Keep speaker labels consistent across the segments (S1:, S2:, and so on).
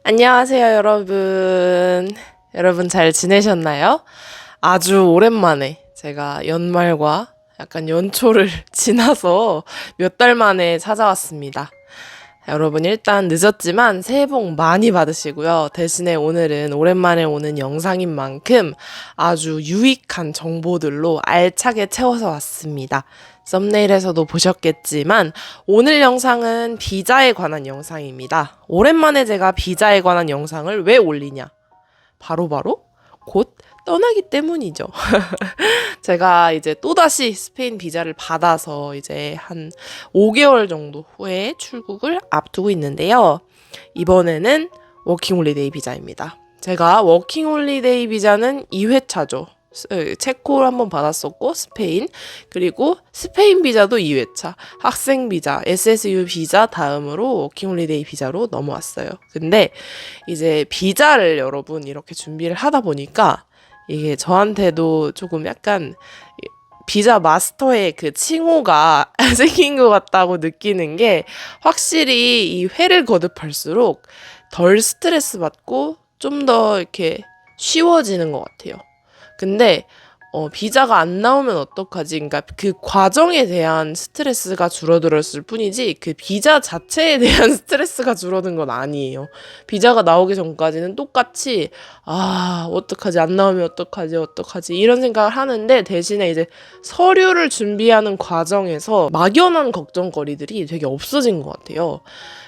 S1: 안녕하세요, 여러분. 여러분 잘 지내셨나요? 아주 오랜만에 제가 연말과 약간 연초를 지나서 몇 달 만에 찾아왔습니다. 여러분 일단 늦었지만 새해 복 많이 받으시고요. 대신에 오늘은 오랜만에 오는 영상인 만큼 아주 유익한 정보들로 알차게 채워서 왔습니다. 썸네일에서도 보셨겠지만 오늘 영상은 비자에 관한 영상입니다. 오랜만에 제가 비자에 관한 영상을 왜 올리냐? 바로바로 곧 떠나기 때문이죠. 제가 이제 또다시 스페인 비자를 받아서 이제 한 5개월 정도 후에 출국을 앞두고 있는데요. 이번에는 워킹홀리데이 비자입니다. 제가 워킹홀리데이 비자는 2회차죠. 체코를 한번 받았었고 스페인, 그리고 스페인 비자도 2회차, 학생 비자, SSU 비자 다음으로 워킹홀리데이 비자로 넘어왔어요. 근데 이제 비자를 여러분 이렇게 준비를 하다 보니까 이게 저한테도 조금 약간 비자 마스터의 그 칭호가 생긴 것 같다고 느끼는 게, 확실히 이 회를 거듭할수록 덜 스트레스 받고 좀 더 이렇게 쉬워지는 것 같아요. 근데 비자가 안 나오면 어떡하지? 그러니까 그 과정에 대한 스트레스가 줄어들었을 뿐이지 그 비자 자체에 대한 스트레스가 줄어든 건 아니에요. 비자가 나오기 전까지는 똑같이 어떡하지? 안 나오면 어떡하지? 이런 생각을 하는데, 대신에 이제 서류를 준비하는 과정에서 막연한 걱정거리들이 되게 없어진 것 같아요.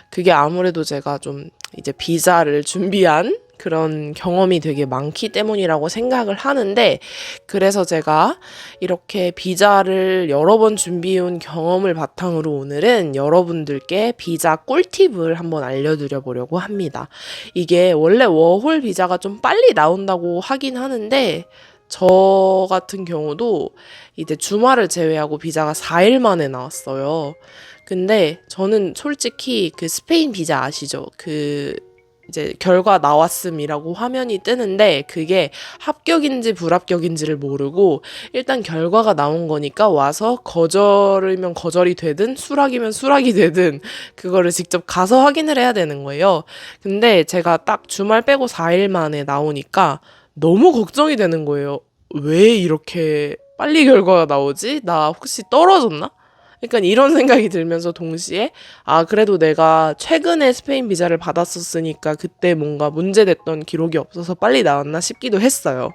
S1: 그게 아무래도 제가 좀 이제 비자를 준비한 그런 경험이 되게 많기 때문이라고 생각을 하는데, 그래서 제가 이렇게 비자를 여러 번 준비해온 경험을 바탕으로 오늘은 여러분들께 비자 꿀팁을 한번 알려드려 보려고 합니다. 이게 원래 워홀 비자가 좀 빨리 나온다고 하긴 하는데, 저 같은 경우도 이제 주말을 제외하고 비자가 4일 만에 나왔어요. 근데 저는 솔직히 그 스페인 비자 아시죠? 이제 결과 나왔음이라고 화면이 뜨는데 그게 합격인지 불합격인지를 모르고 일단 결과가 나온 거니까 와서 거절이면 거절이 되든 수락이면 수락이 되든 그거를 직접 가서 확인을 해야 되는 거예요. 근데 제가 딱 주말 빼고 4일 만에 나오니까 너무 걱정이 되는 거예요. 왜 이렇게 빨리 결과가 나오지? 나 혹시 떨어졌나? 그러니까 이런 생각이 들면서 동시에 그래도 내가 최근에 스페인 비자를 받았었으니까 그때 뭔가 문제됐던 기록이 없어서 빨리 나왔나 싶기도 했어요.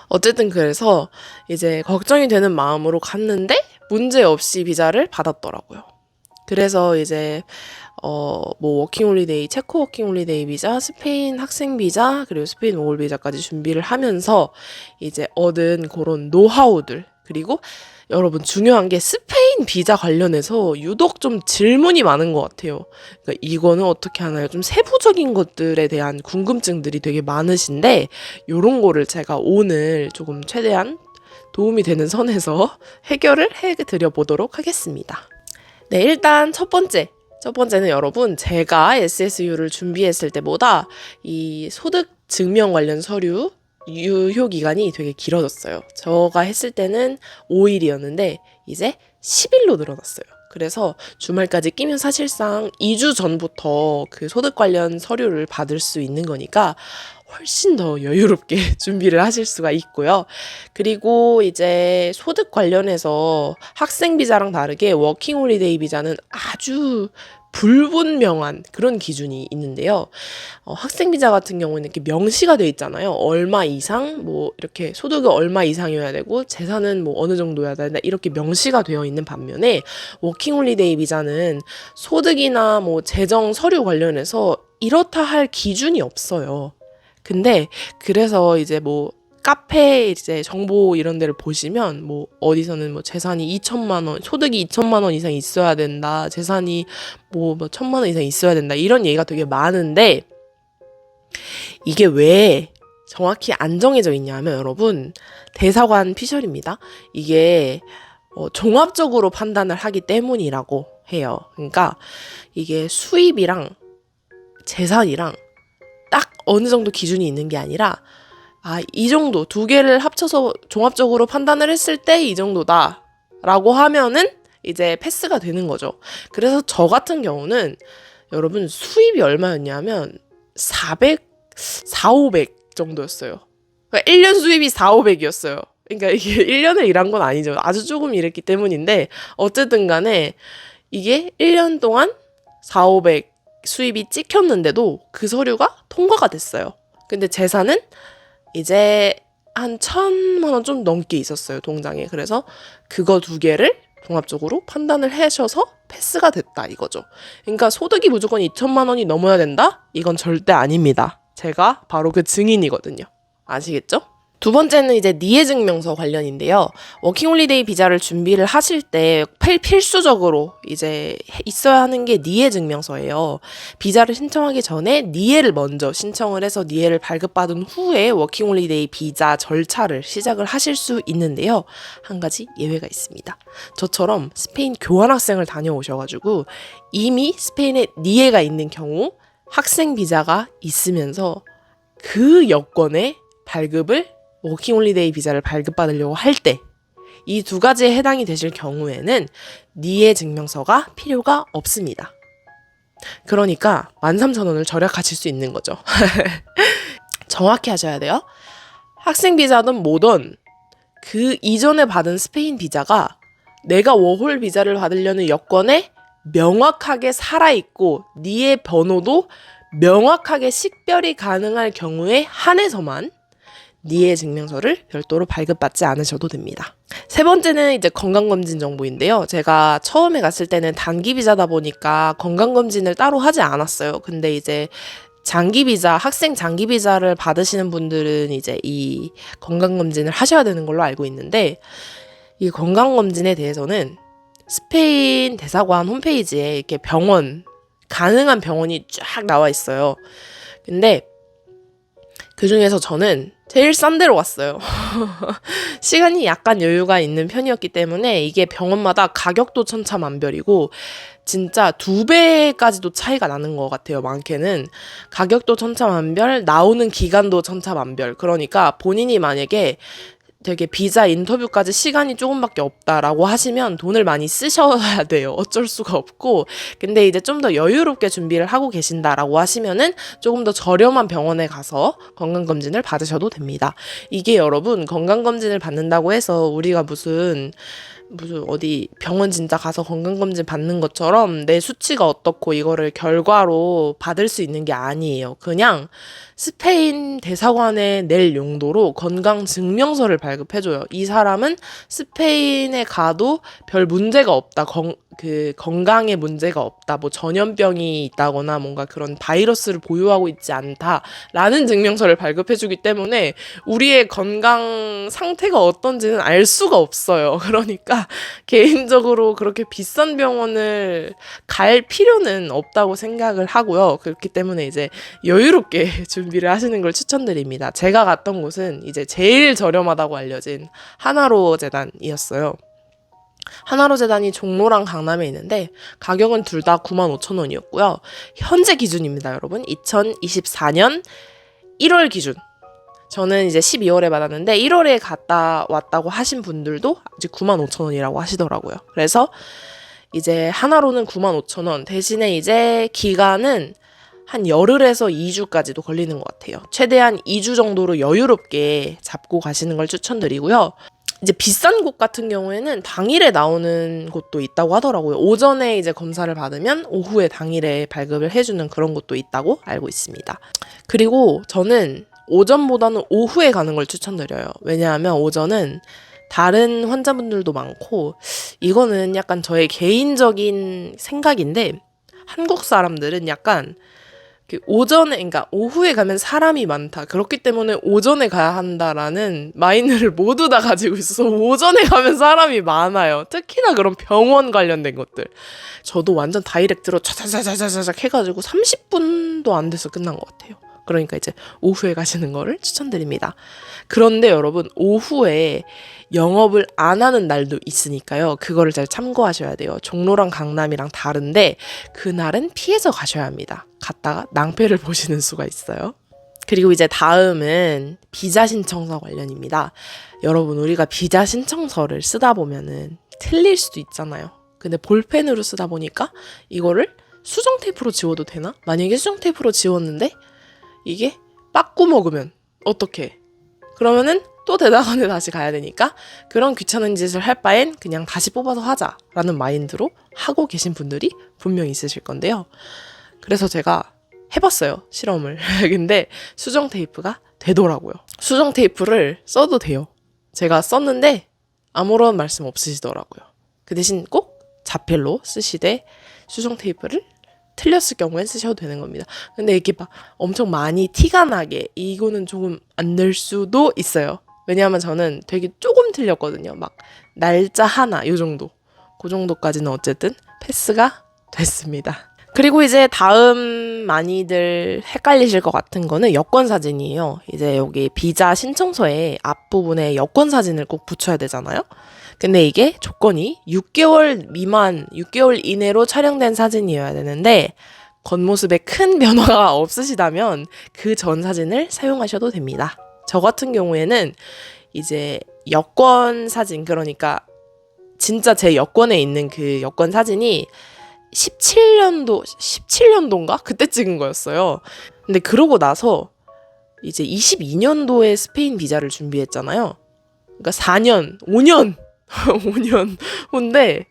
S1: 어쨌든 그래서 이제 걱정이 되는 마음으로 갔는데 문제 없이 비자를 받았더라고요. 그래서 이제 워킹홀리데이, 체코 워킹홀리데이 비자, 스페인 학생 비자, 그리고 스페인 워홀 비자까지 준비를 하면서 이제 얻은 그런 노하우들, 그리고 여러분 중요한 게 스페인 비자 관련해서 유독 좀 질문이 많은 것 같아요. 그러니까 이거는 어떻게 하나요? 좀 세부적인 것들에 대한 궁금증들이 되게 많으신데, 요런 거를 제가 오늘 조금 최대한 도움이 되는 선에서 해결을 해드려 보도록 하겠습니다. 네, 일단 첫 번째는 여러분, 제가 SSU를 준비했을 때보다 이 소득 증명 관련 서류 유효 기간이 되게 길어졌어요. 제가 했을 때는 5일이었는데 이제 10일로 늘어났어요. 그래서 주말까지 끼면 사실상 2주 전부터 그 소득 관련 서류를 받을 수 있는 거니까 훨씬 더 여유롭게 준비를 하실 수가 있고요. 그리고 이제 소득 관련해서 학생 비자랑 다르게 워킹 홀리데이 비자는 아주 불분명한 그런 기준이 있는데요. 학생 비자 같은 경우는 이렇게 명시가 돼 있잖아요. 얼마 이상, 이렇게 소득이 얼마 이상이어야 되고, 재산은 어느 정도여야 된다. 이렇게 명시가 되어 있는 반면에, 워킹 홀리데이 비자는 소득이나 재정 서류 관련해서 이렇다 할 기준이 없어요. 근데 그래서 이제 카페 이제 정보 이런 데를 보시면 어디서는 재산이 2천만 원, 소득이 2천만 원 이상 있어야 된다. 재산이 1,000만 원 이상 있어야 된다. 이런 얘기가 되게 많은데, 이게 왜 정확히 안 정해져 있냐면 여러분, 대사관 피셜입니다. 이게 종합적으로 판단을 하기 때문이라고 해요. 그러니까 이게 수입이랑 재산이랑 딱 어느 정도 기준이 있는 게 아니라, 이 정도 두 개를 합쳐서 종합적으로 판단을 했을 때 이 정도다 라고 하면은 이제 패스가 되는 거죠. 그래서 저 같은 경우는 여러분 수입이 얼마였냐면 500 정도였어요. 그러니까 1년 수입이 500이었어요. 그러니까 이게 1년을 일한 건 아니죠. 아주 조금 일했기 때문인데 어쨌든 간에 이게 1년 동안 500 수입이 찍혔는데도 그 서류가 통과가 됐어요. 근데 재산은 이제 한 1,000만 원 좀 넘게 있었어요, 통장에. 그래서 그거 두 개를 종합적으로 판단을 하셔서 패스가 됐다 이거죠. 그러니까 소득이 무조건 2천만 원이 넘어야 된다? 이건 절대 아닙니다. 제가 바로 그 증인이거든요. 아시겠죠? 두 번째는 이제 니에 증명서 관련인데요. 워킹홀리데이 비자를 준비를 하실 때 필수적으로 이제 있어야 하는 게 니에 증명서예요. 비자를 신청하기 전에 니에를 먼저 신청을 해서 니에를 발급받은 후에 워킹홀리데이 비자 절차를 시작을 하실 수 있는데요. 한 가지 예외가 있습니다. 저처럼 스페인 교환학생을 다녀오셔가지고 이미 스페인에 니에가 있는 경우 학생 비자가 있으면서 그 여권의 발급을 워킹홀리데이 비자를 발급받으려고 할 때 이 두 가지에 해당이 되실 경우에는 니에 증명서가 필요가 없습니다. 그러니까 13,000원을 절약하실 수 있는 거죠. 정확히 하셔야 돼요. 학생 비자든 뭐든 그 이전에 받은 스페인 비자가 내가 워홀 비자를 받으려는 여건에 명확하게 살아있고 니에 번호도 명확하게 식별이 가능할 경우에 한해서만 니에 증명서를 별도로 발급받지 않으셔도 됩니다. 세 번째는 이제 건강검진 정보인데요. 제가 처음에 갔을 때는 단기 비자다 보니까 건강검진을 따로 하지 않았어요. 근데 이제 장기 비자, 학생 장기 비자를 받으시는 분들은 이제 이 건강검진을 하셔야 되는 걸로 알고 있는데 이 건강검진에 대해서는 스페인 대사관 홈페이지에 이렇게 병원, 가능한 병원이 쫙 나와 있어요. 근데 그 중에서 저는 제일 싼 데로 갔어요. 시간이 약간 여유가 있는 편이었기 때문에 이게 병원마다 가격도 천차만별이고 진짜 2배까지도 차이가 나는 것 같아요. 많게는 가격도 천차만별, 나오는 기간도 천차만별. 그러니까 본인이 만약에 되게 비자 인터뷰까지 시간이 조금밖에 없다라고 하시면 돈을 많이 쓰셔야 돼요. 어쩔 수가 없고. 근데 이제 좀 더 여유롭게 준비를 하고 계신다라고 하시면은 조금 더 저렴한 병원에 가서 건강검진을 받으셔도 됩니다. 이게 여러분 건강검진을 받는다고 해서 우리가 무슨 어디 병원 진짜 가서 건강검진 받는 것처럼 내 수치가 어떻고 이거를 결과로 받을 수 있는 게 아니에요. 그냥 스페인 대사관에 낼 용도로 건강증명서를 발급해줘요. 이 사람은 스페인에 가도 별 문제가 없다. 건강에 문제가 없다. 뭐 전염병이 있다거나 뭔가 그런 바이러스를 보유하고 있지 않다라는 증명서를 발급해주기 때문에 우리의 건강 상태가 어떤지는 알 수가 없어요. 그러니까 개인적으로 그렇게 비싼 병원을 갈 필요는 없다고 생각을 하고요. 그렇기 때문에 이제 여유롭게 준비를 하시는 걸 추천드립니다. 제가 갔던 곳은 이제 제일 저렴하다고 알려진 하나로 재단이었어요. 하나로 재단이 종로랑 강남에 있는데 가격은 둘 다 95,000원이었고요. 현재 기준입니다, 여러분. 2024년 1월 기준. 저는 이제 12월에 받았는데 1월에 갔다 왔다고 하신 분들도 아직 95,000원이라고 하시더라고요. 그래서 이제 하나로는 95,000원 대신에 이제 기간은 한 열흘에서 2주까지도 걸리는 것 같아요. 최대한 2주 정도로 여유롭게 잡고 가시는 걸 추천드리고요. 이제 비싼 곳 같은 경우에는 당일에 나오는 곳도 있다고 하더라고요. 오전에 이제 검사를 받으면 오후에 당일에 발급을 해주는 그런 곳도 있다고 알고 있습니다. 그리고 저는 오전보다는 오후에 가는 걸 추천드려요. 왜냐하면 오전은 다른 환자분들도 많고 이거는 약간 저의 개인적인 생각인데 한국 사람들은 약간 오전에, 그러니까 오후에 가면 사람이 많다. 그렇기 때문에 오전에 가야 한다라는 마인드를 모두 다 가지고 있어서 오전에 가면 사람이 많아요. 특히나 그런 병원 관련된 것들. 저도 완전 다이렉트로 차차차차차차 해가지고 30분도 안 돼서 끝난 것 같아요. 그러니까 이제 오후에 가시는 거를 추천드립니다. 그런데 여러분 오후에 영업을 안 하는 날도 있으니까요. 그거를 잘 참고하셔야 돼요. 종로랑 강남이랑 다른데 그날은 피해서 가셔야 합니다. 갔다가 낭패를 보시는 수가 있어요. 그리고 이제 다음은 비자 신청서 관련입니다. 여러분 우리가 비자 신청서를 쓰다 보면은 틀릴 수도 있잖아요. 근데 볼펜으로 쓰다 보니까 이거를 수정 테이프로 지워도 되나? 만약에 수정 테이프로 지웠는데 이게 빠꾸 먹으면 어떡해? 그러면은 또 대학원에 다시 가야 되니까 그런 귀찮은 짓을 할 바엔 그냥 다시 뽑아서 하자라는 마인드로 하고 계신 분들이 분명히 있으실 건데요. 그래서 제가 해봤어요, 실험을. 근데 수정 테이프가 되더라고요. 수정 테이프를 써도 돼요. 제가 썼는데 아무런 말씀 없으시더라고요. 그 대신 꼭 자필로 쓰시되 수정 테이프를 틀렸을 경우엔 쓰셔도 되는 겁니다. 근데 이렇게 막 엄청 많이 티가 나게 이거는 조금 안 될 수도 있어요. 왜냐하면 저는 되게 조금 틀렸거든요. 막 날짜 하나 요 정도. 그 정도까지는 어쨌든 패스가 됐습니다. 그리고 이제 다음 많이들 헷갈리실 것 같은 거는 여권 사진이에요. 이제 여기 비자 신청서에 앞부분에 여권 사진을 꼭 붙여야 되잖아요. 근데 이게 조건이 6개월 미만, 6개월 이내로 촬영된 사진이어야 되는데 겉모습에 큰 변화가 없으시다면 그 전 사진을 사용하셔도 됩니다. 저 같은 경우에는 이제 여권 사진, 그러니까 진짜 제 여권에 있는 그 여권 사진이 17년도인가? 그때 찍은 거였어요. 근데 그러고 나서 이제 22년도에 스페인 비자를 준비했잖아요. 그러니까 4년, 5년 5년 후인데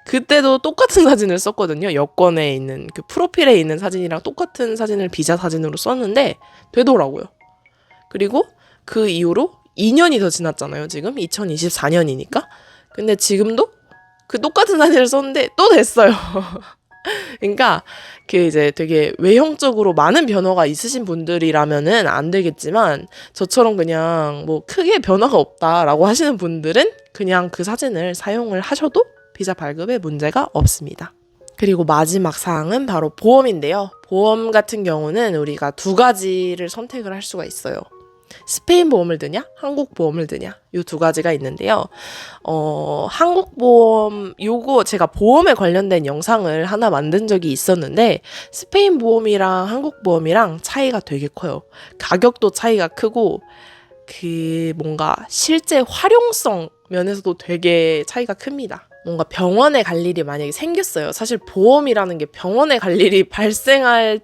S1: 그때도 똑같은 사진을 썼거든요. 여권에 있는 그 프로필에 있는 사진이랑 똑같은 사진을 비자 사진으로 썼는데 되더라고요. 그리고 그 이후로 2년이 더 지났잖아요. 지금 2024년이니까. 근데 지금도 그 똑같은 사진을 썼는데 또 됐어요. 그러니까 그 이제 되게 외형적으로 많은 변화가 있으신 분들이라면은 안 되겠지만 저처럼 그냥 뭐 크게 변화가 없다라고 하시는 분들은 그냥 그 사진을 사용을 하셔도 비자 발급에 문제가 없습니다. 그리고 마지막 사항은 바로 보험인데요. 보험 같은 경우는 우리가 두 가지를 선택을 할 수가 있어요. 스페인 보험을 드냐, 한국 보험을 드냐, 이 두 가지가 있는데요. 한국 보험, 요거 제가 보험에 관련된 영상을 하나 만든 적이 있었는데 스페인 보험이랑 한국 보험이랑 차이가 되게 커요. 가격도 차이가 크고 그 뭔가 실제 활용성 면에서도 되게 차이가 큽니다. 뭔가 병원에 갈 일이 만약에 생겼어요. 사실 보험이라는 게 병원에 갈 일이 발생할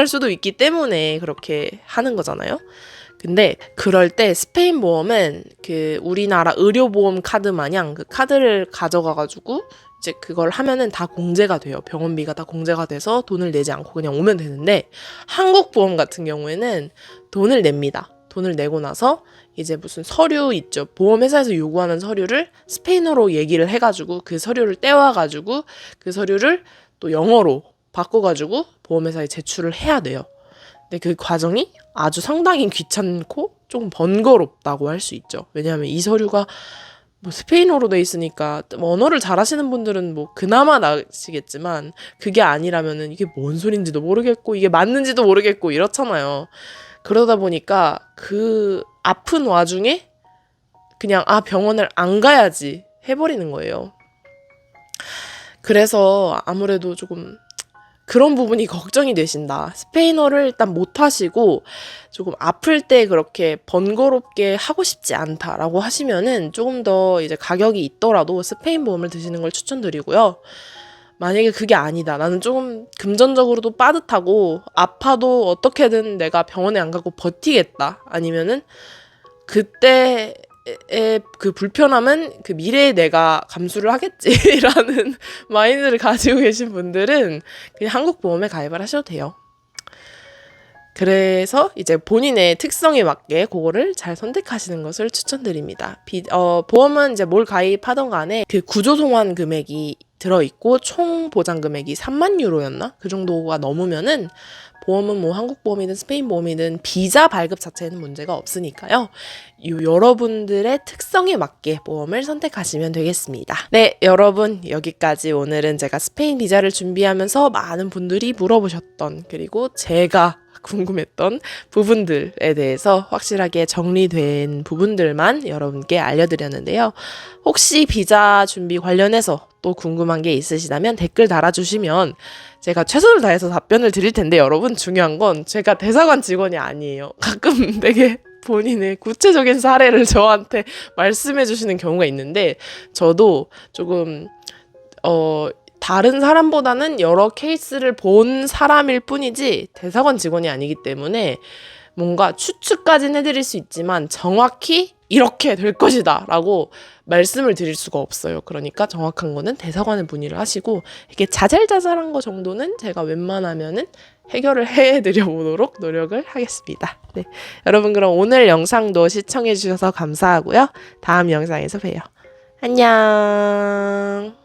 S1: 수도 있기 때문에 그렇게 하는 거잖아요. 근데 그럴 때 스페인 보험은 그 우리나라 의료보험 카드 마냥 그 카드를 가져가가지고 이제 그걸 하면은 다 공제가 돼요. 병원비가 다 공제가 돼서 돈을 내지 않고 그냥 오면 되는데 한국 보험 같은 경우에는 돈을 냅니다. 돈을 내고 나서 이제 무슨 서류 있죠. 보험회사에서 요구하는 서류를 스페인어로 얘기를 해가지고 그 서류를 떼와가지고 그 서류를 또 영어로 바꿔가지고 보험회사에 제출을 해야 돼요. 근데 그 과정이 아주 상당히 귀찮고 좀 번거롭다고 할 수 있죠. 왜냐하면 이 서류가 뭐 스페인어로 돼 있으니까 뭐 언어를 잘하시는 분들은 뭐 그나마 나으시겠지만 그게 아니라면은 이게 뭔 소린지도 모르겠고 이게 맞는지도 모르겠고 이렇잖아요. 그러다 보니까 그 아픈 와중에 그냥 병원을 안 가야지 해버리는 거예요. 그래서 아무래도 조금 그런 부분이 걱정이 되신다. 스페인어를 일단 못하시고 조금 아플 때 그렇게 번거롭게 하고 싶지 않다라고 하시면은 조금 더 이제 가격이 있더라도 스페인 보험을 드시는 걸 추천드리고요. 만약에 그게 아니다. 나는 조금 금전적으로도 빠듯하고 아파도 어떻게든 내가 병원에 안 가고 버티겠다. 아니면은 그때의 그 불편함은 그 미래에 내가 감수를 하겠지라는 마인드를 가지고 계신 분들은 그냥 한국 보험에 가입을 하셔도 돼요. 그래서 이제 본인의 특성에 맞게 그거를 잘 선택하시는 것을 추천드립니다. 보험은 이제 뭘 가입하던 간에 그 구조 송환 금액이 들어있고 총 보장 금액이 3만 유로였나? 그 정도가 넘으면은 보험은 뭐 한국 보험이든 스페인 보험이든 비자 발급 자체에는 문제가 없으니까요. 여러분들의 특성에 맞게 보험을 선택하시면 되겠습니다. 네, 여러분 여기까지 오늘은 제가 스페인 비자를 준비하면서 많은 분들이 물어보셨던 그리고 제가 궁금했던 부분들에 대해서 확실하게 정리된 부분들만 여러분께 알려드렸는데요. 혹시 비자 준비 관련해서 또 궁금한 게 있으시다면 댓글 달아주시면 제가 최선을 다해서 답변을 드릴 텐데 여러분 중요한 건 제가 대사관 직원이 아니에요. 가끔 되게 본인의 구체적인 사례를 저한테 말씀해 주시는 경우가 있는데 저도 조금 다른 사람보다는 여러 케이스를 본 사람일 뿐이지 대사관 직원이 아니기 때문에 뭔가 추측까지는 해드릴 수 있지만 정확히 이렇게 될 것이다 라고 말씀을 드릴 수가 없어요. 그러니까 정확한 거는 대사관에 문의를 하시고 이게 자잘자잘한 거 정도는 제가 웬만하면은 해결을 해드려 보도록 노력을 하겠습니다. 네, 여러분 그럼 오늘 영상도 시청해 주셔서 감사하고요. 다음 영상에서 봬요. 안녕.